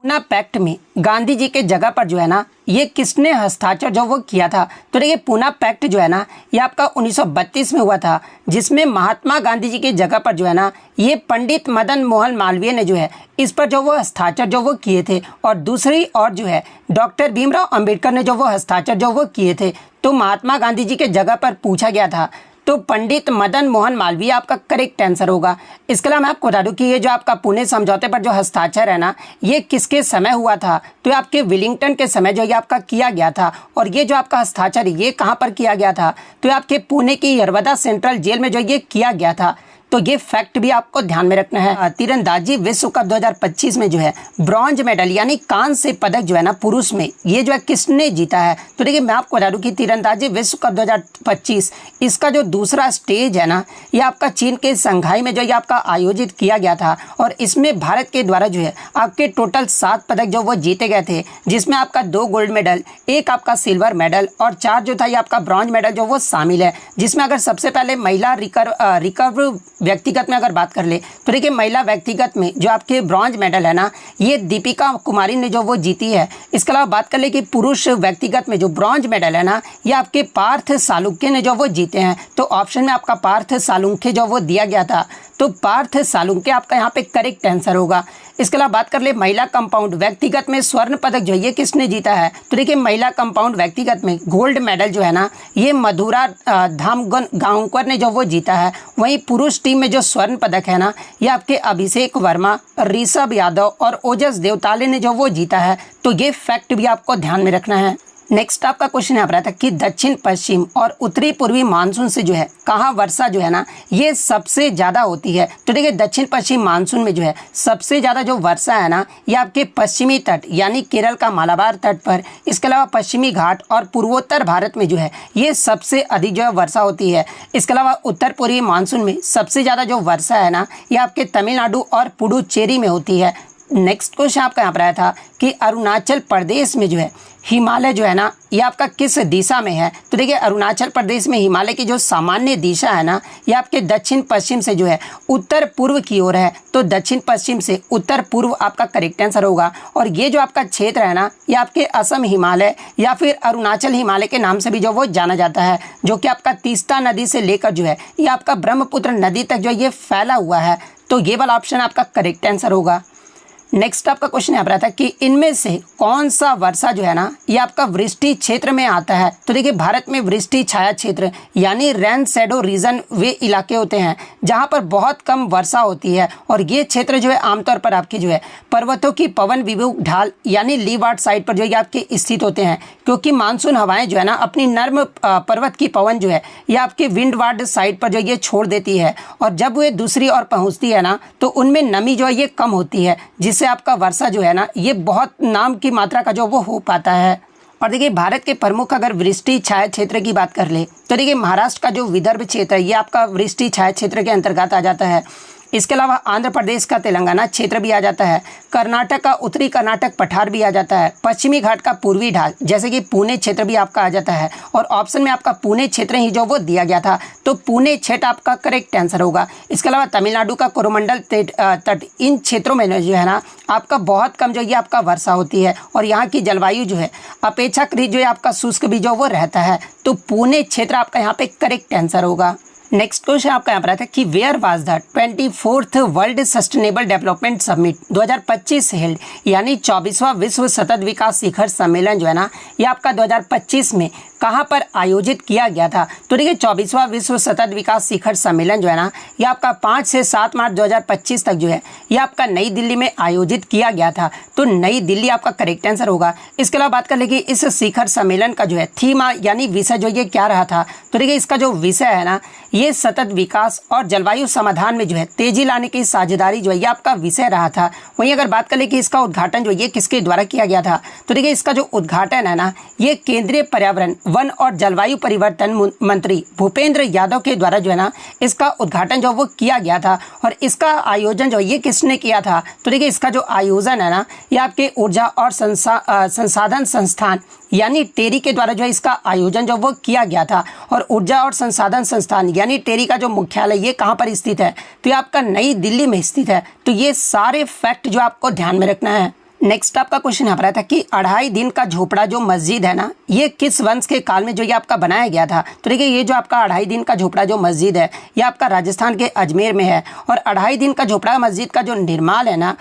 ना पैक्ट में गांधी जी के जगह पर जो है ना ये किसने हस्ताक्षर जो वो किया था। तो देखिए पूना पैक्ट जो है ना ये आपका 1932 में हुआ था, जिसमें महात्मा गांधी जी की जगह पर जो है ना ये पंडित मदन मोहन मालवीय ने जो है इस पर जो वो हस्ताक्षर जो वो किए थे। और दूसरी और जो है डॉक्टर भीमराव अंबेडकर ने जो वो हस्ताक्षर जो वो किए थे। तो महात्मा गांधी जी के जगह पर पूछा गया था तो पंडित मदन मोहन मालवीय आपका करेक्ट आंसर होगा। इसके अलावा मैं आपको बता दूं कि ये जो आपका पुणे समझौते पर जो हस्ताक्षर है ना ये किसके समय हुआ था। तो आपके विलिंगटन के समय जो ये आपका किया गया था। और ये जो आपका हस्ताक्षर ये कहाँ पर किया गया था, तो आपके पुणे की यरवदा सेंट्रल जेल में जो ये किया गया था। तो ये फैक्ट भी आपको ध्यान में रखना है। तीरंदाजी विश्व कप 2025 में जो है ब्रॉन्ज मेडल यानी कांस्य पदक जो है ना पुरुष में ये जो है किसने जीता है। तो देखिए मैं आपको बता दूं कि तीरंदाजी विश्व कप 2025 इसका जो दूसरा स्टेज है ना ये आपका चीन के संघाई में जो ये आपका आयोजित किया गया था। और इसमें भारत के द्वारा जो है आपके टोटल 7 पदक जो वो जीते गए थे, जिसमें आपका 2 गोल्ड मेडल, 1 आपका सिल्वर मेडल और 4 जो था ये आपका ब्रॉन्ज मेडल जो वो शामिल है। जिसमें अगर सबसे पहले महिला रिकर्व व्यक्तिगत में अगर बात कर ले तो देखिए महिला व्यक्तिगत में जो आपके ब्रॉन्ज मेडल है ना ये दीपिका कुमारी ने जो वो जीती है। इसके अलावा बात कर ले कि पुरुष व्यक्तिगत में जो ब्रॉन्ज मेडल है ना ये आपके पार्थ सालुंखे ने जो वो जीते हैं। तो ऑप्शन में आपका पार्थ सालुंखे जो वो दिया गया था, तो पार्थ सालुंखे आपका यहाँ पे करेक्ट आंसर होगा। इसके अलावा बात कर ले महिला कंपाउंड व्यक्तिगत में स्वर्ण पदक जो ये किसने जीता है। तो देखिए महिला कंपाउंड व्यक्तिगत में गोल्ड मेडल जो है ना ये मधुरा धामगांवकर ने जो वो जीता है। वहीं पुरुष टीम में जो स्वर्ण पदक है ना ये आपके अभिषेक वर्मा, ऋषभ यादव और ओजस देवताले ने जो वो जीता है। तो ये फैक्ट भी आपको ध्यान में रखना है। नेक्स्ट आपका क्वेश्चन यहाँ पर आता है कि दक्षिण पश्चिम और उत्तरी पूर्वी मानसून से जो है कहाँ वर्षा जो है ना ये सबसे ज़्यादा होती है। तो देखिए दक्षिण पश्चिम मानसून में जो है सबसे ज़्यादा जो वर्षा है ना ये आपके पश्चिमी तट यानी केरल का मालाबार तट पर, इसके अलावा पश्चिमी घाट और पूर्वोत्तर भारत में जो है ये सबसे अधिक जो है वर्षा होती है। इसके अलावा उत्तर पूर्वी मानसून में सबसे ज़्यादा जो वर्षा है ना ये आपके तमिलनाडु और पुडुचेरी में होती है। नेक्स्ट क्वेश्चन आपका यहाँ पर आया था कि अरुणाचल प्रदेश में जो है हिमालय जो है ना ये आपका किस दिशा में है। तो देखिए अरुणाचल प्रदेश में हिमालय की जो सामान्य दिशा है ना ये आपके दक्षिण पश्चिम से जो है उत्तर पूर्व की ओर है। तो दक्षिण पश्चिम से उत्तर पूर्व आपका करेक्ट आंसर होगा। और ये जो आपका क्षेत्र है ना ये आपके असम हिमालय या फिर अरुणाचल हिमालय के नाम से भी जो वो जाना जाता है, जो कि आपका तीस्ता नदी से लेकर जो है ये आपका ब्रह्मपुत्र नदी तक जो ये फैला हुआ है। तो ये वाला ऑप्शन आपका करेक्ट आंसर होगा। नेक्स्ट आपका क्वेश्चन यहाँ पर आता है कि इनमें से कौन सा वर्षा जो है ना ये आपका वृष्टि क्षेत्र में आता है। तो देखिए भारत में वृष्टि छाया क्षेत्र यानी रेन शैडो रीजन वे इलाके होते हैं जहाँ पर बहुत कम वर्षा होती है। और ये क्षेत्र जो है आमतौर पर आपकी जो है पर्वतों की पवन विभुक ढाल यानी लीवार्ड साइड पर जो ये आपके स्थित होते हैं, क्योंकि मानसून हवाएं जो है ना अपनी नर्म पर्वत की पवन जो है ये आपके विंडवार्ड साइड पर जो ये छोड़ देती है। और जब वे दूसरी ओर पहुँचती है ना तो उनमें नमी जो है ये कम होती है, जिससे आपका वर्षा जो है ना ये बहुत नाम की मात्रा का जो वो हो पाता है। और देखिए भारत के प्रमुख अगर वृष्टि छाया क्षेत्र की बात कर ले तो देखिए महाराष्ट्र का जो विदर्भ क्षेत्र है ये आपका वृष्टि छाया क्षेत्र के अंतर्गत आ जाता है। इसके अलावा आंध्र प्रदेश का तेलंगाना क्षेत्र भी आ जाता है, कर्नाटक का उत्तरी कर्नाटक पठार भी आ जाता है, पश्चिमी घाट का पूर्वी ढाल जैसे कि पुणे क्षेत्र भी आपका आ जाता है। और ऑप्शन में आपका पुणे क्षेत्र ही जो वो दिया गया था, तो पुणे क्षेत्र आपका करेक्ट आंसर होगा। इसके अलावा तमिलनाडु का कोरोमंडल तट, इन क्षेत्रों में जो है ना आपका बहुत कम जो ये आपका वर्षा होती है। और यहाँ की जलवायु जो है अपेक्षाकृत जो है आपका शुष्क भी जो वो रहता है। तो पुणे क्षेत्र आपका यहाँ पे करेक्ट आंसर होगा। नेक्स्ट क्वेश्चन आपका यहाँ पर आता है कि where was the 24th world sustainable development summit 2025 held, यानी 24वां विश्व सतत विकास शिखर सम्मेलन जो है ना ये आपका 2025 में कहाँ पर आयोजित किया गया था। तो देखिए 24वां विश्व सतत विकास शिखर सम्मेलन जो है ना ये आपका 5 से 7 मार्च 2025 तक जो है ये आपका नई दिल्ली में आयोजित किया गया था। तो नई दिल्ली आपका करेक्ट आंसर होगा। इसके अलावा बात कर ले कि इस शिखर सम्मेलन का जो है थीम यानी विषय जो ये क्या रहा था। तो देखिए इसका जो विषय है ना ये सतत विकास और जलवायु समाधान में जो है तेजी लाने की साझेदारी जो है ये आपका विषय रहा था। वहीं अगर बात करें कि इसका उद्घाटन जो ये किसके द्वारा किया गया था, तो देखिए इसका जो उद्घाटन है ना ये केंद्रीय पर्यावरण, वन और जलवायु परिवर्तन मंत्री भूपेंद्र यादव के द्वारा जो है ना इसका उद्घाटन जो वो किया गया था। और इसका आयोजन जो ये किसने किया था, तो देखिए इसका जो आयोजन है ना ये आपके ऊर्जा और संसाधन संस्थान यानी टेरी के द्वारा जो है इसका आयोजन जो वो किया गया था। और ऊर्जा और संसाधन संस्थान यानी टेरी का जो मुख्यालय ये कहाँ पर स्थित है, तो ये आपका नई दिल्ली में स्थित है। तो ये सारे फैक्ट जो आपको ध्यान में रखना है। नेक्स्ट आपका क्वेश्चन यहाँ पर आया था कि 2.5 दिन का झोपड़ा जो मस्जिद है ना, ये किस वंश के काल में जो ये आपका बनाया गया था। तो देखिए ये जो आपका 2.5 दिन का झोपड़ा जो मस्जिद है ये आपका राजस्थान के अजमेर में है। और 2.5 दिन का झोपड़ा मस्जिद का जो निर्माण है ना,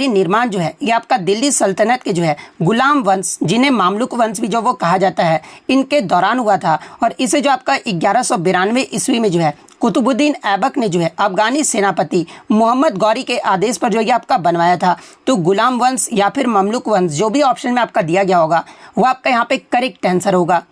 निर्माण जो है ये आपका दिल्ली सल्तनत के जो है गुलाम वंश, जिन्हें मामलुक वंश भी जो वो कहा जाता है, इनके दौरान हुआ था। और इसे जो आपका 1192 ईस्वी में जो है कुतुबुद्दीन ऐबक ने जो है अफगानी सेनापति मोहम्मद गौरी के आदेश पर जो ये आपका बनवाया था। तो गुलाम वंश या फिर ममलुक वंश, जो भी ऑप्शन में आपका दिया गया होगा वो आपका यहाँ पे करेक्ट आंसर होगा।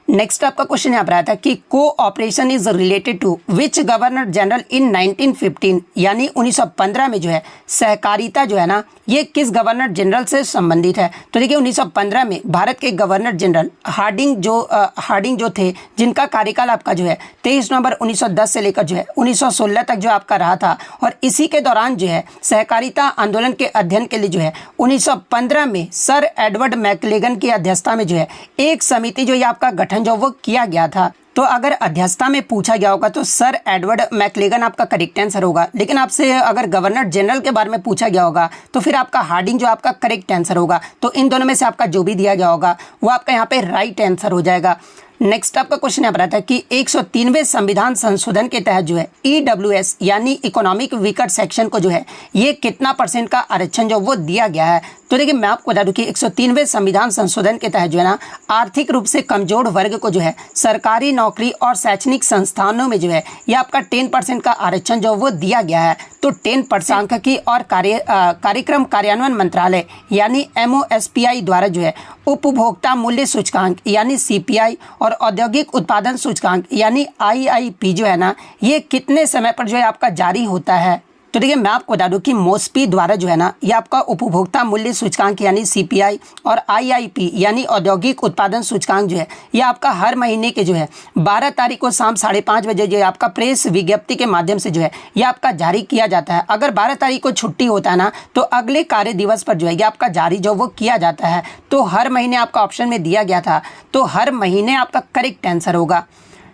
नेक्स्ट आपका क्वेश्चन यहाँ पर आया था कि cooperation is related to which governor general in 1915, यानी 1915 में जो है सहकारिता जो है ना ये किस गवर्नर जनरल से संबंधित है। तो देखिए 1915 में भारत के गवर्नर जनरल हार्डिंग जो थे, जिनका कार्यकाल आपका जो है 23 नवंबर 1910 से लेकर जो है 1916 तक जो आपका रहा था। और इसी के दौरान जो है सहकारिता आंदोलन के अध्ययन के लिए जो है 1915 में सर एडवर्ड मैकलेगन की अध्यक्षता में जो है एक समिति जो ये आपका गठन जो वो किया गया था। तो अगर अध्यक्षता में पूछा गया होगा तो सर एडवर्ड मैकलेगन आपका करेक्ट आंसर होगा। लेकिन आपसे अगर गवर्नर जनरल के बारे में पूछा गया होगा तो फिर आपका हार्डिंग जो आपका करेक्ट आंसर होगा। तो इन दोनों में से आपका जो भी दिया गया होगा वो आपका यहाँ पे राइट आंसर हो जाएगा। नेक्स्ट आपका क्वेश्चन यहाँ पर आता है कि 103वें संविधान संशोधन के तहत जो है EWS यानी इकोनॉमिक वीकर सेक्शन को जो है ये कितना % का आरक्षण जो वो दिया गया है। तो देखिए मैं आपको बता दूं कि 103वें संविधान संशोधन के तहत जो है ना आर्थिक रूप से कमजोर वर्ग को जो है सरकारी नौकरी और शैक्षणिक संस्थानों में जो है ये आपका 10% का आरक्षण जो वो दिया गया है। तो 10% सांख्यिकी और कार्यक्रम कार्यान्वयन मंत्रालय यानी MOSPI द्वारा जो है उपभोक्ता मूल्य सूचकांक यानी CPI और औद्योगिक उत्पादन सूचकांक यानी IIP जो है ना ये कितने समय पर जो है आपका जारी होता है। तो देखिए मैं आपको बता दूं कि मोस्पी द्वारा जो है ना ये आपका उपभोक्ता मूल्य सूचकांक यानी CPI और IIP यानी औद्योगिक उत्पादन सूचकांक जो है ये आपका हर महीने के जो है 12 तारीख को शाम 5:30 बजे जो है आपका प्रेस विज्ञप्ति के माध्यम से जो है ये आपका जारी किया जाता है। अगर 12 तारीख को छुट्टी होता है ना तो अगले कार्य दिवस पर जो है ये आपका जारी जो वो किया जाता है। तो हर महीने आपका ऑप्शन में दिया गया था, तो हर महीने आपका करेक्ट आंसर होगा।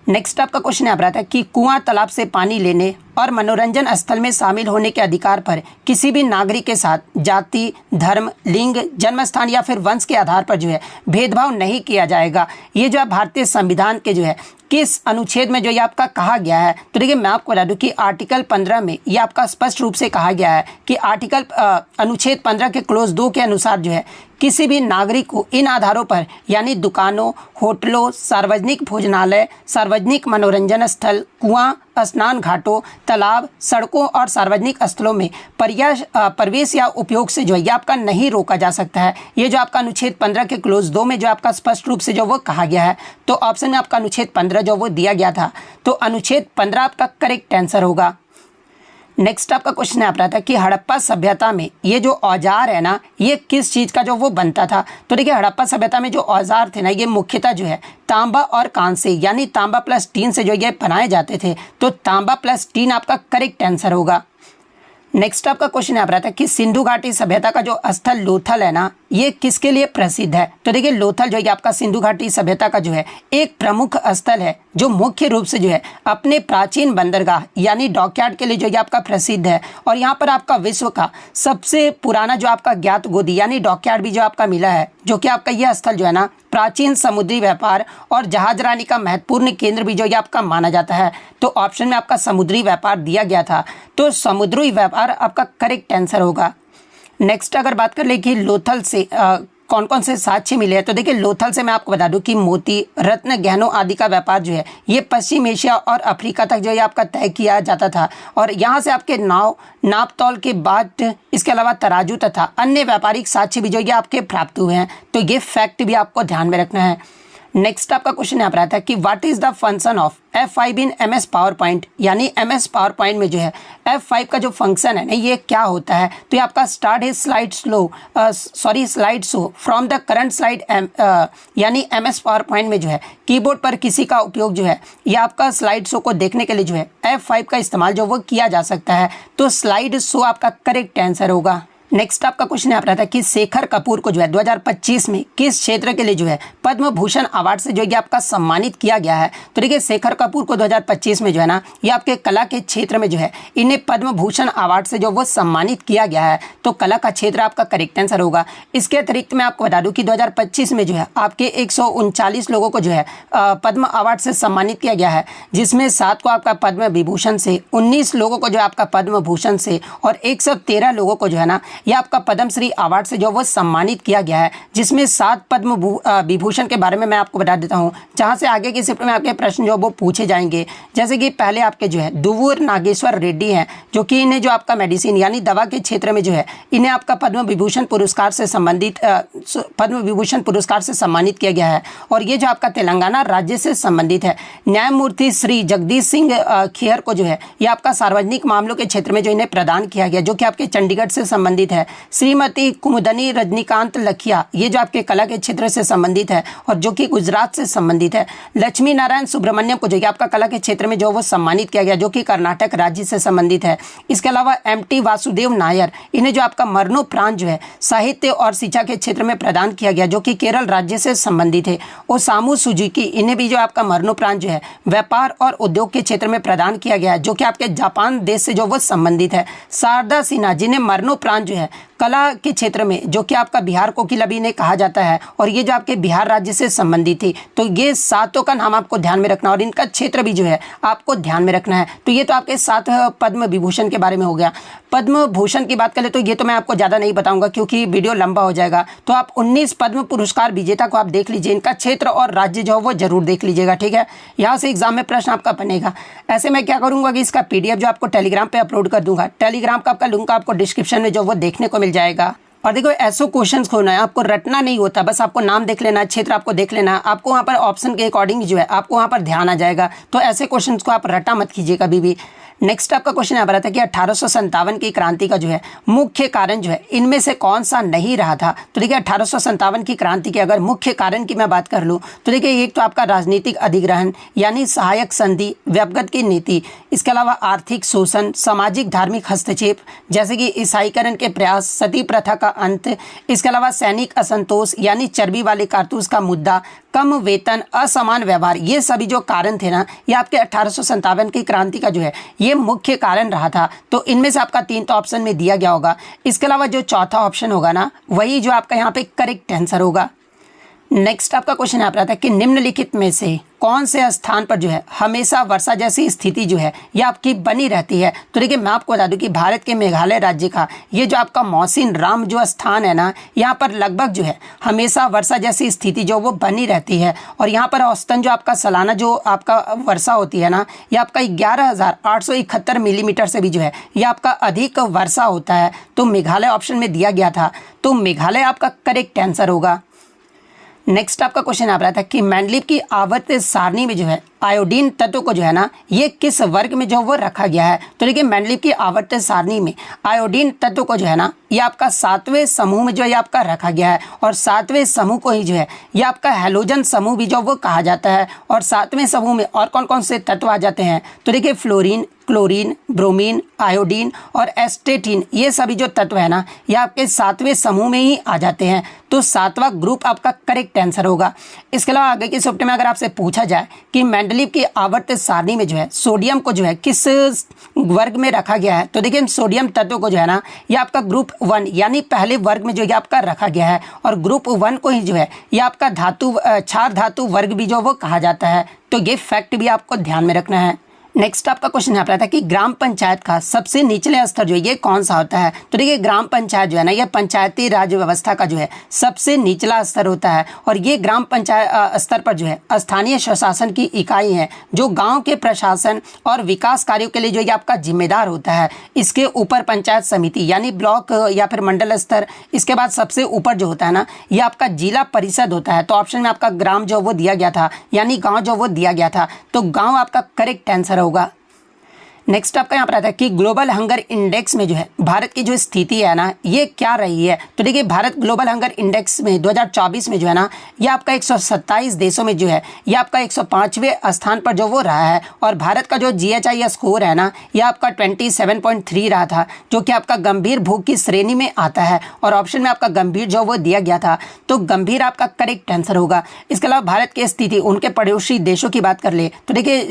नेक्स्ट आपका क्वेश्चन यहाँ पर आता है कि कुआं तालाब से पानी लेने और मनोरंजन स्थल में शामिल होने के अधिकार पर किसी भी नागरिक के साथ जाति, धर्म, लिंग, जन्म स्थान या फिर वंश के आधार पर जो है भेदभाव नहीं किया जाएगा। ये जो है भारतीय संविधान के जो है किस अनुच्छेद में जो ये आपका कहा गया है। तो देखिए मैं आपको बता दूं कि आर्टिकल 15 में ये आपका स्पष्ट रूप से कहा गया है कि अनुच्छेद 15 के क्लोज 2 के अनुसार जो है किसी भी नागरिक को इन आधारों पर यानी दुकानों, होटलों, सार्वजनिक भोजनालय, सार्वजनिक मनोरंजन स्थल, कुआं, स्नान घाटों, तालाब, सड़कों और सार्वजनिक स्थलों में प्रवेश या उपयोग से जो है आपका नहीं रोका जा सकता है। ये जो आपका अनुच्छेद 15 के क्लोज 2 में जो आपका स्पष्ट रूप से जो वो कहा गया है। तो ऑप्शन में आपका अनुच्छेद 15 जो वो दिया गया था, तो अनुच्छेद 15 आपका करेक्ट आंसर होगा। नेक्स्ट आपका क्वेश्चन है आता था कि हड़प्पा सभ्यता में ये जो औजार है ना ये किस चीज़ का जो वो बनता था। तो देखिए हड़प्पा सभ्यता में जो औजार थे ना ये मुख्यतः जो है तांबा और कांसे यानी तांबा प्लस टीन से जो ये बनाए जाते थे। तो तांबा प्लस टीन आपका करेक्ट आंसर होगा। नेक्स्ट आपका क्वेश्चन यहाँ पर आता है कि सिंधु घाटी सभ्यता का जो स्थल लोथल है ना ये किसके लिए प्रसिद्ध है। तो देखिए लोथल जो है आपका सिंधु घाटी सभ्यता का जो है एक प्रमुख स्थल है जो मुख्य रूप से जो है अपने प्राचीन बंदरगाह यानी डॉकयार्ड के लिए जो है आपका प्रसिद्ध है। और यहाँ पर आपका विश्व का सबसे पुराना जो आपका ज्ञात गोदी यानी डॉकयार्ड भी जो आपका मिला है, जो कि आपका यह स्थल जो है ना प्राचीन समुद्री व्यापार और जहाजरानी का महत्वपूर्ण केंद्र भी जो ये आपका माना जाता है। तो ऑप्शन में आपका समुद्री व्यापार दिया गया था, तो समुद्री व्यापार आपका करेक्ट आंसर होगा। नेक्स्ट अगर बात कर ले कि लोथल से कौन कौन से साक्ष्य मिले हैं। तो देखिए लोथल से मैं आपको बता दूं कि मोती, रत्न, गहनों आदि का व्यापार जो है ये पश्चिम एशिया और अफ्रीका तक जो है आपका तय किया जाता था। और यहाँ से आपके नाप तौल के बाद इसके अलावा तराजू तथा अन्य व्यापारिक साक्ष्य भी जो ये आपके प्राप्त हुए हैं। तो ये फैक्ट भी आपको ध्यान में रखना है। नेक्स्ट आपका क्वेश्चन यहाँ पर आता है कि what is the function of F5 in MS power point, यानी MS पावर पॉइंट में जो है F5 का जो फंक्शन है ना ये क्या होता है। तो ये आपका स्टार्ट है slide show from the current slide यानी MS पावर पॉइंट में जो है कीबोर्ड पर किसी का उपयोग जो है ये आपका स्लाइड शो को देखने के लिए जो है F5 का इस्तेमाल जो वो किया जा सकता है। तो स्लाइड शो आपका करेक्ट आंसर होगा। नेक्स्ट आपका क्वेश्चन यहाँ पर आता है कि शेखर कपूर को जो है 2025 में किस क्षेत्र के लिए जो है पद्म भूषण अवार्ड से जो है आपका सम्मानित किया गया है। तो देखिए शेखर कपूर को 2025 में जो है ना ये आपके कला के क्षेत्र में जो है इन्हें पद्म भूषण अवार्ड से जो वो सम्मानित किया गया है। तो कला का क्षेत्र आपका करेक्ट आंसर होगा। इसके अतिरिक्त मैं आपको बता दूं कि 2025 में जो है आपके 139 लोगों को जो है पद्म अवार्ड से सम्मानित किया गया है, जिसमें 7 को आपका पद्म विभूषण से, 19 लोगों को जो है आपका पद्म भूषण से और 113 लोगों को जो है ना यह आपका पद्मश्री अवार्ड से जो वो सम्मानित किया गया है, जिसमें 7 पद्म विभूषण के बारे में मैं आपको बता देता हूं, जहां से आगे की शिफ्ट में आपके प्रश्न जो वो पूछे जाएंगे। जैसे कि पहले आपके जो है दुव्वूर नागेश्वर रेड्डी हैं, जो कि इन्हें जो आपका मेडिसिन यानी दवा के क्षेत्र में जो है इन्हें आपका पद्म विभूषण पुरस्कार से सम्मानित किया गया है और ये जो आपका तेलंगाना राज्य से संबंधित है। न्यायमूर्ति श्री जगदीश सिंह खेहर को जो है ये आपका सार्वजनिक मामलों के क्षेत्र में जो इन्हें प्रदान किया गया, जो कि आपके चंडीगढ़ से संबंधित है। श्रीमती कुमुदनी रजनीकांत लखिया ये जो आपके कला के क्षेत्र से संबंधित है और जो कि गुजरात से संबंधित है। लक्ष्मी नारायण सुब्रमण्यम को जो कि आपका कला के क्षेत्र में जो वो सम्मानित किया गया, जो कि कर्नाटक राज्य से संबंधित है। इसके अलावा MT वासुदेव नायर इन्हें जो आपका मरणोपरांत जो है साहित्य और शिक्षा के क्षेत्र में प्रदान किया गया, जो कि केरल राज्य से संबंधित है। ओसामू सुजुकी इन्हें भी जो आपका मरणोपरांत जो है व्यापार और उद्योग के क्षेत्र में प्रदान किया गया है, जो कि आपके जापान देश से जो वो संबंधित है। शारदा सिन्हा जिन्हें मरणोपरांत जो है कला के क्षेत्र में, जो कि आपका बिहार कोकिलाबेन ने कहा जाता है और ये जो आपके बिहार राज्य से संबंधित थी। तो ये 7 का नाम आपको ध्यान में रखना और इनका क्षेत्र भी जो है आपको ध्यान में रखना है। तो ये तो आपके 7 पद्म विभूषण के बारे में हो गया। पद्म भूषण की बात करें तो ये तो मैं आपको ज़्यादा नहीं बताऊंगा क्योंकि वीडियो लंबा हो जाएगा। तो आप 19 पद्म पुरस्कार विजेता को आप देख लीजिए, इनका क्षेत्र और राज्य जो है वो जरूर देख लीजिएगा, ठीक है। यहाँ से एग्जाम में प्रश्न आपका बनेगा। ऐसे मैं क्या करूँगा कि इसका PDF जो आपको टेलीग्राम पर अपलोड कर दूंगा। टेलीग्राम का आपका लिंक आपको डिस्क्रिप्शन में जो वो देखने को मिल जाएगा। और देखो ऐसे क्वेश्चंस खोलना है, आपको रटना नहीं होता, बस आपको नाम देख लेना, क्षेत्र आपको देख लेना, आपको वहाँ पर ऑप्शन के अकॉर्डिंग जो है आपको वहाँ पर ध्यान आ जाएगा। तो ऐसे क्वेश्चंस को आप रटा मत कीजिए कभी भी। नेक्स्ट आपका क्वेश्चन यहाँ पर आता है कि 1857 की क्रांति का जो है मुख्य कारण जो है इनमें से कौन सा नहीं रहा था। तो देखिए 1857 की क्रांति के अगर मुख्य कारण की मैं बात कर लूँ तो देखिए एक तो आपका राजनीतिक अधिग्रहण यानी सहायक संधि, व्यवगत की नीति, इसके अलावा आर्थिक शोषण, सामाजिक धार्मिक हस्तक्षेप जैसे कि ईसाईकरण के प्रयास, सती प्रथा का अंत, इसके अलावा सैनिक असंतोष यानी चर्बी वाले कारतूस का मुद्दा, कम वेतन, असमान व्यवहार, ये सभी जो कारण थे ना ये आपके 1857 की क्रांति का जो है ये मुख्य कारण रहा था। तो इनमें से आपका 3 तो ऑप्शन में दिया गया होगा। इसके अलावा जो चौथा ऑप्शन होगा ना वही जो आपका यहाँ पे करेक्ट आंसर होगा। नेक्स्ट आपका क्वेश्चन यहाँ पर आता है कि निम्नलिखित में से कौन से स्थान पर जो है हमेशा वर्षा जैसी स्थिति जो है ये आपकी बनी रहती है। तो देखिए मैं आपको बता दूं कि भारत के मेघालय राज्य का ये जो आपका मौसिन राम जो स्थान है ना यहाँ पर लगभग जो है हमेशा वर्षा जैसी स्थिति जो वो बनी रहती है और यहाँ पर औसतन जो आपका सालाना जो आपका वर्षा होती है ना ये आपका 11,871 मिलीमीटर से भी जो है ये आपका अधिक वर्षा होता है। तो मेघालय ऑप्शन में दिया गया था, तो मेघालय आपका करेक्ट आंसर होगा। नेक्स्ट आपका क्वेश्चन आ रहा था कि मैंडलीव की आवर्त सारणी में जो है आयोडीन तत्व को जो है ना ये किस वर्ग में जो वो रखा गया है। तो देखिए मैंडलीव की आवर्त सारणी में आयोडीन तत्व को जो है ना ये आपका 7वें समूह में जो है आपका रखा गया है और 7वें समूह को ही जो है ये आपका हैलोजन समूह भी जो वो कहा जाता है। और 7वें समूह में और कौन कौन से तत्व आ जाते हैं तो देखिए फ्लोरीन, क्लोरीन, ब्रोमीन, आयोडीन और एस्टेटिन, ये सभी जो तत्व है ना ये आपके 7वें समूह में ही आ जाते हैं। तो 7वां ग्रुप आपका करेक्ट आंसर होगा। इसके अलावा आगे की शिफ्ट में अगर आपसे पूछा जाए कि मैंडलीव की आवर्त सारणी में जो है सोडियम को जो है किस वर्ग में रखा गया है, तो देखिए सोडियम तत्व को जो है ना ये आपका ग्रुप 1 यानी पहले वर्ग में जो है आपका रखा गया है और ग्रुप 1 को ही जो है ये आपका क्षार धातु वर्ग भी जो वो कहा जाता है। तो ये फैक्ट भी आपको ध्यान में रखना है। नेक्स्ट आपका क्वेश्चन यहाँ पर आता है कि ग्राम पंचायत का सबसे निचले स्तर जो है ये कौन सा होता है। तो देखिए ग्राम पंचायत जो है ना ये पंचायती राज व्यवस्था का जो है सबसे निचला स्तर होता है और ये ग्राम पंचायत स्तर पर जो है स्थानीय स्वशासन की इकाई है जो गांव के प्रशासन और विकास कार्यों के लिए जो ये आपका जिम्मेदार होता है। इसके ऊपर पंचायत समिति यानी ब्लॉक या फिर मंडल स्तर, इसके बाद सबसे ऊपर जो होता है ना ये आपका जिला परिषद होता है। तो ऑप्शन में आपका ग्राम जो वो दिया गया था यानी गाँव जो वो दिया गया था, तो गाँव आपका करेक्ट आंसर होगा। नेक्स्ट आपका यहाँ पर आता है कि ग्लोबल हंगर इंडेक्स में जो है भारत की जो स्थिति है ना ये क्या रही है। तो देखिए भारत ग्लोबल हंगर इंडेक्स में 2024 में जो है ना ये आपका 127 देशों में जो है ये आपका 105वें स्थान पर जो वो रहा है। और भारत का जो GHI स्कोर है ना ये आपका 27.3 रहा था, जो कि आपका गंभीर भूख की श्रेणी में आता है। और ऑप्शन में आपका गंभीर जो वो दिया गया था, तो गंभीर आपका करेक्ट आंसर होगा। इसके अलावा भारत की स्थिति उनके पड़ोसी देशों की बात कर ले तो देखिए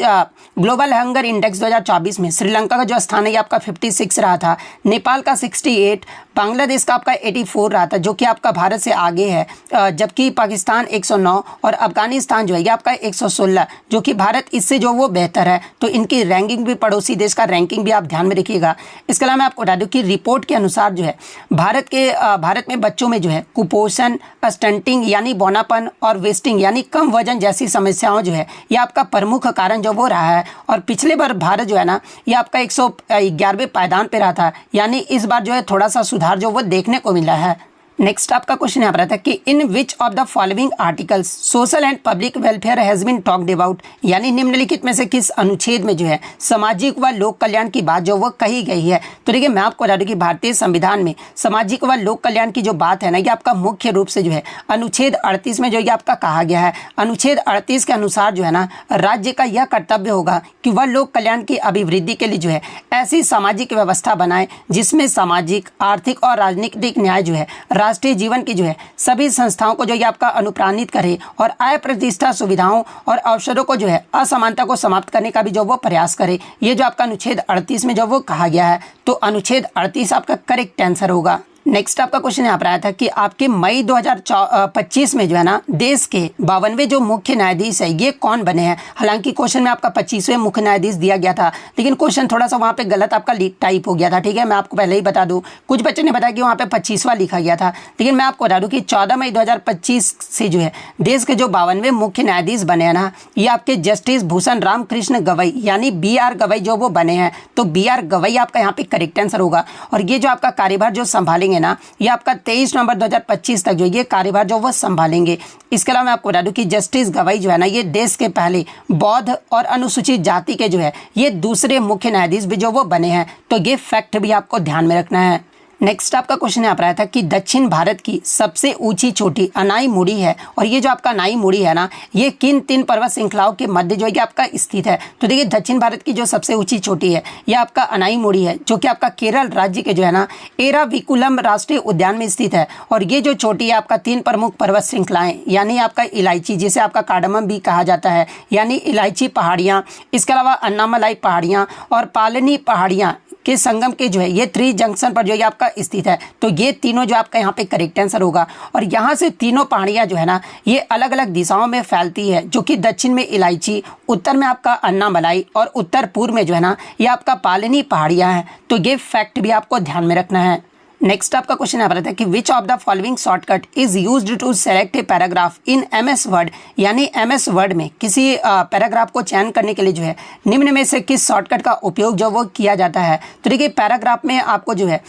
ग्लोबल हंगर इंडेक्स 2024 में श्रीलंका का जो स्थान है ये आपका 56 रहा था, नेपाल का 68, बांग्लादेश का आपका 84 रहा था, जो कि आपका भारत से आगे है, जबकि पाकिस्तान 109 और अफगानिस्तान जो है ये आपका 116, जो कि भारत इससे जो वो बेहतर है। तो इनकी रैंकिंग भी, पड़ोसी देश का रैंकिंग भी आप ध्यान में रखिएगा। इसके अलावा मैं आपको बता दूं कि रिपोर्ट के अनुसार जो है भारत में बच्चों में जो है कुपोषण, स्टंटिंग यानी बौनापन और वेस्टिंग यानी कम वजन जैसी समस्याओं जो है ये आपका प्रमुख कारण जो वो रहा है। और पिछले बार भारत जो है ना ये आपका 111वें पायदान पे रहा था, यानी इस बार जो है थोड़ा सा सुधार जो वो देखने को मिला है। नेक्स्ट आपका क्वेश्चन यहाँ पर आता है कि in which of the following articles social and public welfare has been talked about, यानी निम्नलिखित में से किस अनुच्छेद में जो है सामाजिक व लोक कल्याण की बात जो वो कही गई है। तो देखिए मैं आपको बता दूं कि भारतीय संविधान में सामाजिक व लोक कल्याण की जो बात है ना ये आपका मुख्य रूप से जो है अनुच्छेद 38 में जो ये आपका कहा गया है। अनुच्छेद 38 के अनुसार जो है ना राज्य का यह कर्तव्य होगा कि वह लोक कल्याण की अभिवृद्धि के लिए जो है ऐसी सामाजिक व्यवस्था बनाए जिसमें सामाजिक, आर्थिक और राजनीतिक न्याय जो है राष्ट्रीय जीवन की जो है सभी संस्थाओं को जो ये आपका अनुप्राणित करे और आय, प्रतिष्ठा, सुविधाओं और अवसरों को जो है असमानता को समाप्त करने का भी जो वो प्रयास करे। ये जो आपका अनुच्छेद 38 में जो वो कहा गया है, तो अनुच्छेद 38 आपका करेक्ट आंसर होगा। नेक्स्ट आपका क्वेश्चन यहाँ पर आया था कि आपके मई 2025 में जो है ना देश के 52वें जो मुख्य न्यायाधीश है ये कौन बने हैं। हालांकि क्वेश्चन में आपका 25वें मुख्य न्यायाधीश दिया गया था, लेकिन क्वेश्चन थोड़ा सा वहाँ पे गलत आपका टाइप हो गया था। ठीक है, मैं आपको पहले ही बता दूं, कुछ बच्चों ने बताया कि वहाँ पे 25वां लिखा गया था, लेकिन मैं आपको बता दूं कि 14 मई 2025 से जो है देश के जो 52वें मुख्य न्यायाधीश बने हैं ना ये आपके जस्टिस भूषण राम कृष्ण गवई यानी BR गवई जो वो बने हैं। तो BR गवई आपका यहाँ पे करेक्ट आंसर होगा। और ये जो आपका कार्यभार जो संभालेंगे ना ये आपका 23 नवंबर 2025 तक जो ये कार्यभार जो वो संभालेंगे। इसके अलावा मैं आपको बता दूं कि जस्टिस गवई जो है ना ये देश के पहले बौद्ध और अनुसूचित जाति के जो है ये दूसरे मुख्य न्यायाधीश भी जो वो बने हैं। तो ये फैक्ट भी आपको ध्यान में रखना है। नेक्स्ट आपका क्वेश्चन यहाँ पर आया था कि दक्षिण भारत की सबसे ऊंची चोटी अनाई मुड़ी है, और ये जो आपका अनाई मुड़ी है ना ये किन 3 पर्वत श्रृंखलाओं के मध्य जो है आपका स्थित है। तो देखिए दक्षिण भारत की जो सबसे ऊंची चोटी है ये आपका अनाई मुड़ी है, जो कि आपका केरल राज्य के जो है ना एराविकुलम राष्ट्रीय उद्यान में स्थित है। और ये जो चोटी है आपका 3 प्रमुख पर्वत श्रृंखलाएं यानी आपका इलायची, जिसे आपका कार्डमम भी कहा जाता है, यानी इलायची पहाड़ियाँ, इसके अलावा अन्नामलाई पहाड़ियाँ और पालनी पहाड़ियाँ के संगम के जो है ये 3 जंक्शन पर जो है आपका स्थित है। तो ये तीनों जो आपका यहाँ पे करेक्ट आंसर होगा। और यहाँ से तीनों पहाड़ियाँ जो है ना ये अलग अलग दिशाओं में फैलती है, जो कि दक्षिण में इलायची, उत्तर में आपका अन्नामलाई और उत्तर पूर्व में जो है ना ये आपका पालनी पहाड़ियाँ हैं। तो ये फैक्ट भी आपको ध्यान में रखना है। नेक्स्ट आपका क्वेश्चन यहाँ पर आता है कि which of the following shortcut is used to select a paragraph in MS word, यानी MS वर्ड में किसी पैराग्राफ को चयन करने के लिए जो है निम्न में से किस शॉर्टकट का उपयोग जो वो किया जाता है। तो देखिए पैराग्राफ में आपको जो है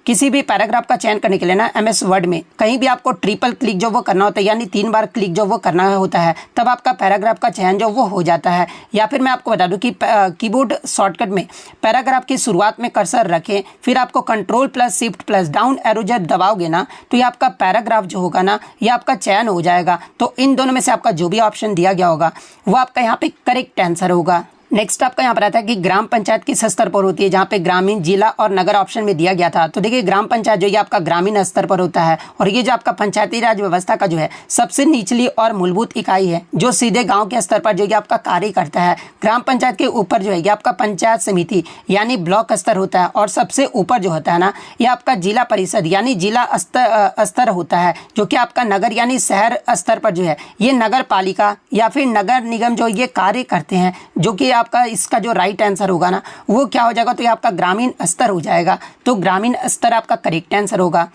किसी भी पैराग्राफ का चयन करने के लिए ना MS वर्ड में कहीं भी आपको ट्रिपल क्लिक जो वो करना होता है, यानी 3 बार क्लिक जो वो करना होता है, तब आपका पैराग्राफ का चयन जो वो हो जाता है। या फिर मैं आपको बता दूं कि कीबोर्ड शॉर्टकट में पैराग्राफ की शुरुआत में कर्सर रखें, फिर आपको Ctrl+Shift+ डाउन एरो जब दबाओगे ना तो ये आपका पैराग्राफ जो होगा ना ये आपका चयन हो जाएगा। तो इन दोनों में से आपका जो भी ऑप्शन दिया गया होगा वो आपका यहाँ पे करेक्ट आंसर होगा। नेक्स्ट आपका यहाँ पर आता है कि ग्राम पंचायत किस स्तर पर होती है, जहाँ पे ग्रामीण, जिला और नगर ऑप्शन में दिया गया था। तो देखिए ग्राम पंचायत जो ये आपका ग्रामीण स्तर पर होता है, और ये जो आपका पंचायती राज व्यवस्था का जो है सबसे निचली और मूलभूत इकाई है जो सीधे गांव के स्तर पर जो ये आपका कार्य करता है। ग्राम पंचायत के ऊपर जो है ये आपका पंचायत समिति यानी ब्लॉक स्तर होता है, और सबसे ऊपर जो होता है ना ये आपका जिला परिषद यानी जिला स्तर होता है, जो कि आपका नगर यानी शहर स्तर पर जो है ये नगर पालिका या फिर नगर निगम जो ये कार्य करते हैं। जो कि आपका इसका जो राइट आंसर होगा ना वो क्या हो जाएगा, तो ये आपका ग्रामीण स्तर हो जाएगा। तो ग्रामीण स्तर आपका करेक्ट आंसर होगा।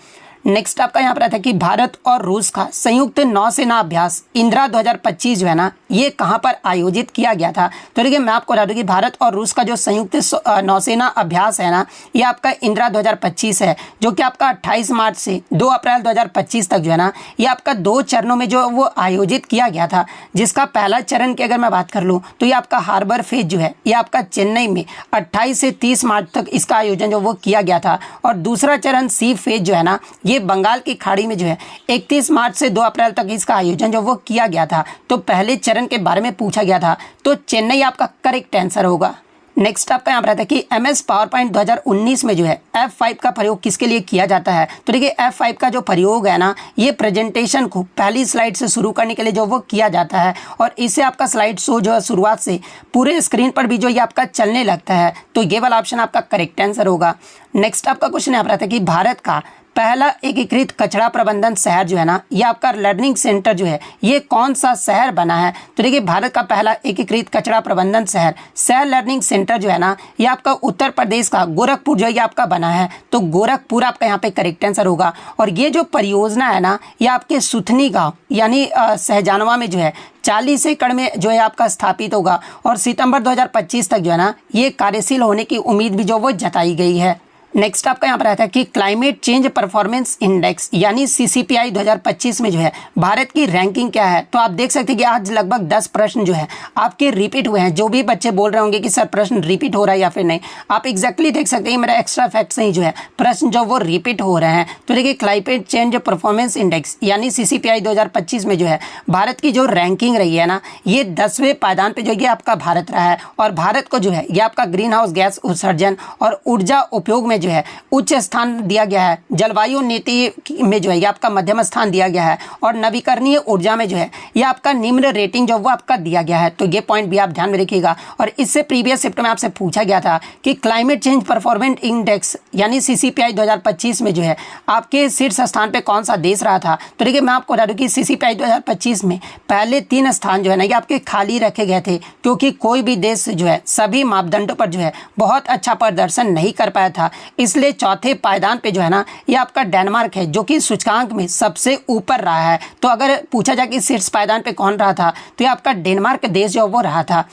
नेक्स्ट आपका यहाँ पर आता है कि भारत और रूस का संयुक्त नौसेना अभ्यास इंदिरा 2025 जो है ना, ये कहाँ पर आयोजित किया गया था। तो देखिए मैं आपको बता दूं कि भारत और रूस का जो संयुक्त नौसेना अभ्यास है ना, ये आपका इंदिरा 2025 है, जो कि आपका 28 मार्च से 2 अप्रैल 2025 तक जो है ना, ये आपका 2 चरणों में जो वो आयोजित किया गया था। जिसका पहला चरण की अगर मैं बात कर लूँ तो ये आपका हार्बर फेज जो है, ये आपका चेन्नई में 28 से 30 मार्च तक इसका आयोजन जो वो किया गया था। और दूसरा चरण सी फेज जो है ना, ये बंगाल की खाड़ी में जो है 31 मार्च से 2 अप्रैल तक इसका आयोजन जो वो किया गया था। तो पहले चरण के बारे में पूछा गया था, तो चेन्नई आपका करेक्ट आंसर होगा। नेक्स्ट आपका यहाँ पर आता है कि MS पावर पॉइंट 2019 में जो है F5 का प्रयोग किसके लिए किया जाता है। तो देखिए F5 का जो प्रयोग है ना, ये प्रेजेंटेशन को पहली स्लाइड से शुरू करने के लिए जो वो किया जाता है, और इससे आपका स्लाइड शो जो है शुरुआत से पूरे स्क्रीन पर भी जो ये आपका चलने लगता है। तो ये वाला ऑप्शन आपका करेक्ट आंसर होगा। नेक्स्ट आपका क्वेश्चन यहाँ पर आता है कि भारत का पहला एकीकृत कचरा प्रबंधन शहर जो है ना, ये आपका लर्निंग सेंटर जो है, ये कौन सा शहर बना है। तो देखिए भारत का पहला एकीकृत कचरा प्रबंधन शहर लर्निंग सेंटर जो है ना, ये आपका उत्तर प्रदेश का गोरखपुर जो है ये आपका बना है। तो गोरखपुर आपका यहाँ पे करेक्ट आंसर होगा। और ये जो परियोजना है ना, ये आपके सुथनी गांव यानी सहजानवा में जो है 40 एकड़ में जो है आपका स्थापित होगा, और सितंबर 2025 तक जो है ना, ये कार्यशील होने की उम्मीद भी जो वो जताई गई है। नेक्स्ट आपका यहाँ पर आता है कि क्लाइमेट चेंज परफॉर्मेंस इंडेक्स यानी CCPI 2025 में जो है भारत की रैंकिंग क्या है। तो आप देख सकते हैं कि आज लगभग 10 प्रश्न जो है आपके रिपीट हुए हैं। जो भी बच्चे बोल रहे होंगे कि सर प्रश्न रिपीट हो रहा है या फिर नहीं, आप एग्जैक्टली देख सकते हैं मेरा एक्स्ट्रा फैक्ट से ही जो है प्रश्न जो वो रिपीट हो रहे हैं। तो देखिए क्लाइमेट चेंज परफॉर्मेंस इंडेक्स यानी CCPI 2025 में जो है भारत की जो रैंकिंग रही है ना, ये 10वें पायदान पे जो ये आपका भारत रहा है। और भारत को जो है ये आपका ग्रीन हाउस गैस उत्सर्जन और ऊर्जा उपयोग में जो है उच्च स्थान दिया गया है। जलवायु नीति में जो है ये आपका मध्यम स्थान दिया गया है, और नवीकरणीय ऊर्जा में जो है ये आपका निम्न रेटिंग जो वो आपका दिया गया है। तो ये पॉइंट भी आप ध्यान में रखिएगा। और इससे प्रीवियस शिफ्ट में आपसे पूछा गया था कि क्लाइमेट चेंज परफॉर्मेंस इंडेक्स यानी CCPI 2025 में जो है आपके शीर्ष स्थान पे कौन सा देश रहा था। तो देखिए मैं आपको बता दूं कि CCPI 2025 में पहले 3 स्थान जो है ना, ये आपके खाली रखे गए थे, क्योंकि कोई भी देश जो है सभी मापदंडों पर जो है बहुत अच्छा प्रदर्शन नहीं कर पाया था। इसलिए चौथे पायदान पे जो है ना, ये आपका डेनमार्क है, जो कि सूचकांक में सबसे ऊपर रहा है। तो अगर पूछा जाए कि शीर्ष पायदान पे कौन रहा था, तो ये आपका डेनमार्क देश जो वो रहा था।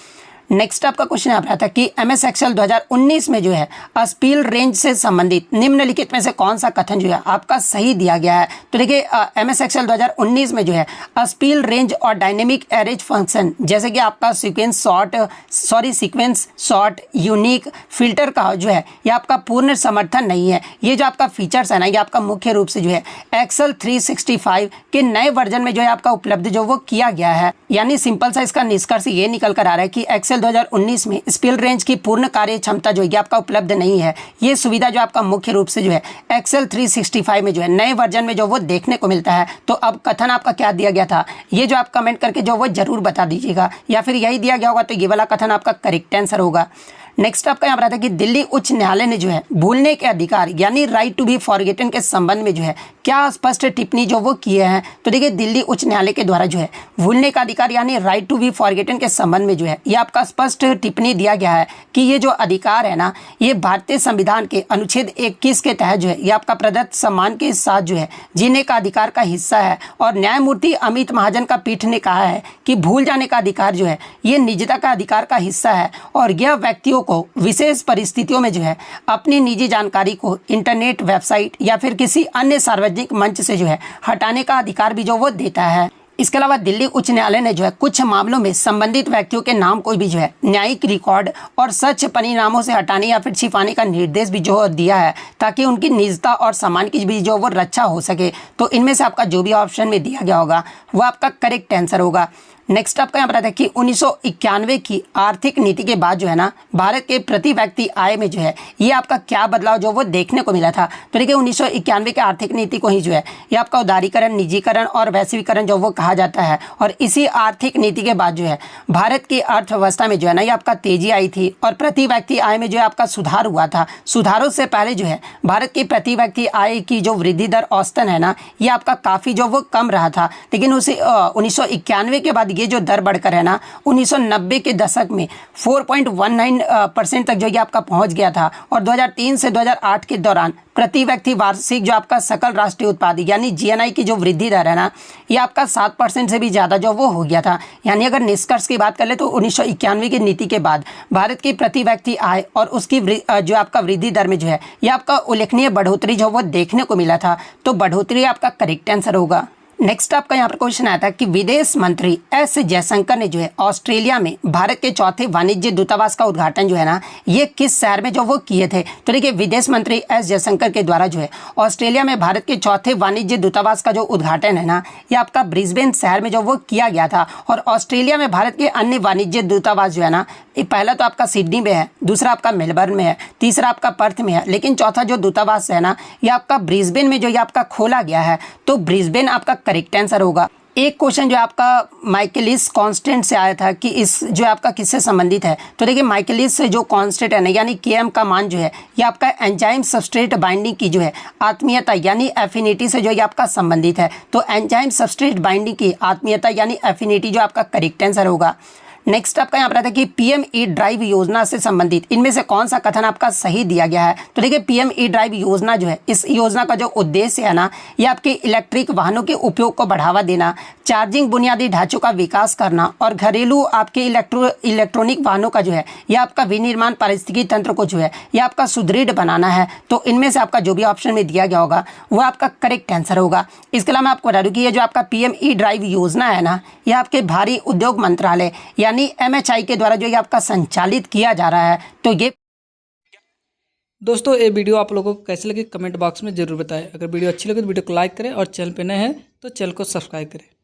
नेक्स्ट आपका क्वेश्चन यहाँ पर आता है कि MS एक्सेल 2019 में जो है स्पील रेंज से संबंधित निम्नलिखित में से कौन सा कथन जो है आपका सही दिया गया है। तो देखिए MS एक्सेल 2019 में जो है स्पील रेंज और डायनेमिक एरेज फंक्शन जैसे कि आपका सीक्वेंस शॉर्ट यूनिक फिल्टर का जो है ये आपका पूर्ण समर्थन नहीं है। ये जो आपका फीचर्स है ना, ये आपका मुख्य रूप से जो है एक्सेल 365 के नए वर्जन में जो है आपका उपलब्ध जो वो किया गया है। यानी सिंपल सा इसका निष्कर्ष ये निकल कर आ रहा है कि एक्सेल 2019 में स्पील रेंज की पूर्ण कार्य क्षमता जो है आपका उपलब्ध नहीं है। ये सुविधा जो आपका मुख्य रूप से जो है एक्सेल 365 में जो है नए वर्जन में जो वो देखने को मिलता है। तो अब कथन आपका क्या दिया गया था, ये जो आप कमेंट करके जो वो जरूर बता दीजिएगा, या फिर यही दिया गया होगा तो ये वाला कथन आपका करेक्ट आंसर होगा। नेक्स्ट आपका यहाँ पर आता है कि दिल्ली उच्च न्यायालय ने जो है भूलने के अधिकार यानी राइट टू बी फॉरगेटन के संबंध में जो है क्या स्पष्ट टिप्पणी जो वो किए हैं। तो देखिए दिल्ली उच्च न्यायालय के द्वारा जो है भूलने का अधिकार यानी राइट टू बी फॉरगेटन के संबंध में जो है ये आपका स्पष्ट टिप्पणी दिया गया है कि ये जो अधिकार है ना, ये भारतीय संविधान के अनुच्छेद 21 के तहत जो है ये आपका प्रदत्त सम्मान के साथ जो है जीने का अधिकार का हिस्सा है। और न्यायमूर्ति अमित महाजन का पीठ ने कहा है कि भूल जाने का अधिकार जो है ये निजता का अधिकार का हिस्सा है, और यह व्यक्तियों को विशेष परिस्थितियों में जो है अपनी निजी जानकारी को इंटरनेट वेबसाइट या फिर किसी अन्य सार्वजनिक मंच से जो है हटाने का अधिकार भी जो वो देता है। इसके अलावा दिल्ली उच्च न्यायालय ने जो है कुछ मामलों में संबंधित व्यक्तियों के नाम को भी जो है न्यायिक रिकॉर्ड और सच परिणामों से हटाने या फिर छिपाने का निर्देश भी जो दिया है, ताकि उनकी निजता और सम्मान की भी जो वो रक्षा हो सके। तो इनमें से आपका जो भी ऑप्शन में दिया गया होगा वो आपका करेक्ट आंसर होगा। नेक्स्ट आपका यहाँ पर आता है कि 1991 की आर्थिक नीति के बाद जो है ना भारत के प्रति व्यक्ति आय में जो है ये आपका क्या बदलाव जो वो देखने को मिला था। तो देखिए 1991 के आर्थिक नीति को ही जो है ये आपका उदारीकरण, निजीकरण और वैश्वीकरण जो वो कहा जाता है। और इसी आर्थिक नीति के बाद जो है भारत की अर्थव्यवस्था में जो है ना ये आपका तेजी आई थी, और प्रति व्यक्ति आय में जो है आपका सुधार हुआ था। सुधारों से पहले जो है भारत की प्रति व्यक्ति आय की जो वृद्धि दर औसतन है ना, ये आपका काफ़ी जो वो कम रहा था। लेकिन उसे 1991 के बाद ये जो दर बढ़कर है ना 1990 के दशक में 4.19% तक जो ये आपका पहुंच गया था, और 2003 से 2008 के दौरान प्रति व्यक्ति वार्षिक जो आपका सकल राष्ट्रीय उत्पाद यानी जीएनआई की जो वृद्धि दर है ना, ये आपका 7% से भी ज़्यादा जो वो हो गया था। यानी अगर निष्कर्ष की बात कर ले तो 1991 की नीति के बाद भारत की प्रति व्यक्ति आय और उसकी जो आपका वृद्धि दर में जो है ये आपका उल्लेखनीय बढ़ोतरी जो वो देखने को मिला था। तो बढ़ोतरी आपका करेक्ट आंसर होगा। नेक्स्ट आपका यहाँ पर क्वेश्चन आया था कि विदेश मंत्री एस जयशंकर ने जो है ऑस्ट्रेलिया में भारत के चौथे वाणिज्य दूतावास का उद्घाटन जो है ना ये किस शहर में जो वो किए थे। तो देखिए विदेश मंत्री एस जयशंकर के द्वारा जो है ऑस्ट्रेलिया में भारत के चौथे वाणिज्य दूतावास का जो उद्घाटन है ना ये आपका ब्रिस्बेन शहर में जो वो किया गया था। और ऑस्ट्रेलिया में भारत के अन्य वाणिज्य दूतावास जो है ना ये पहला तो आपका सिडनी में है, दूसरा आपका मेलबर्न में है, तीसरा आपका पर्थ में है, लेकिन चौथा जो दूतावास है ना ये आपका ब्रिस्बेन में जो ये आपका खोला गया है। तो ब्रिस्बेन आपका करेक्ट आंसर होगा। एक क्वेश्चन जो आपका माइकलिस कांस्टेंट से आया था कि इस जो आपका किससे संबंधित है। तो देखिए माइकलिस से जो कांस्टेंट है ना यानी Km का मान जो है ये आपका एंजाइम सबस्ट्रेट बाइंडिंग की जो है आत्मीयता यानी एफिनिटी से जो ये आपका संबंधित है। तो एंजाइम सबस्ट्रेट बाइंडिंग की आत्मीयता यानी एफिनिटी जो आपका करेक्ट आंसर होगा। नेक्स्ट आपका यहाँ पर आता है कि पीएम ई ड्राइव योजना से संबंधित इनमें से कौन सा कथन आपका सही दिया गया है। तो देखिए पीएम ई ड्राइव योजना जो है इस योजना का जो उद्देश्य है ना ये आपके इलेक्ट्रिक वाहनों के उपयोग को बढ़ावा देना, चार्जिंग बुनियादी ढांचों का विकास करना और घरेलू आपके इलेक्ट्रॉनिक वाहनों का जो है यह आपका विनिर्माण पारिस्थितिकी तंत्र को जो है यह आपका सुदृढ़ बनाना है। तो इनमें से आपका जो भी ऑप्शन में दिया गया होगा वो आपका करेक्ट आंसर होगा। इसके अलावा मैं आपको बता दूं कि ये जो आपका पीएम ई ड्राइव योजना है ना ये आपके भारी उद्योग मंत्रालय यानी MHI के द्वारा जो ये आपका संचालित किया जा रहा है। तो ये दोस्तों ये वीडियो आप लोगों को कैसे लगे कमेंट बॉक्स में जरूर बताएं। अगर वीडियो अच्छी लगे तो वीडियो को लाइक करें और चैनल पे नए हैं तो चैनल को सब्सक्राइब करें।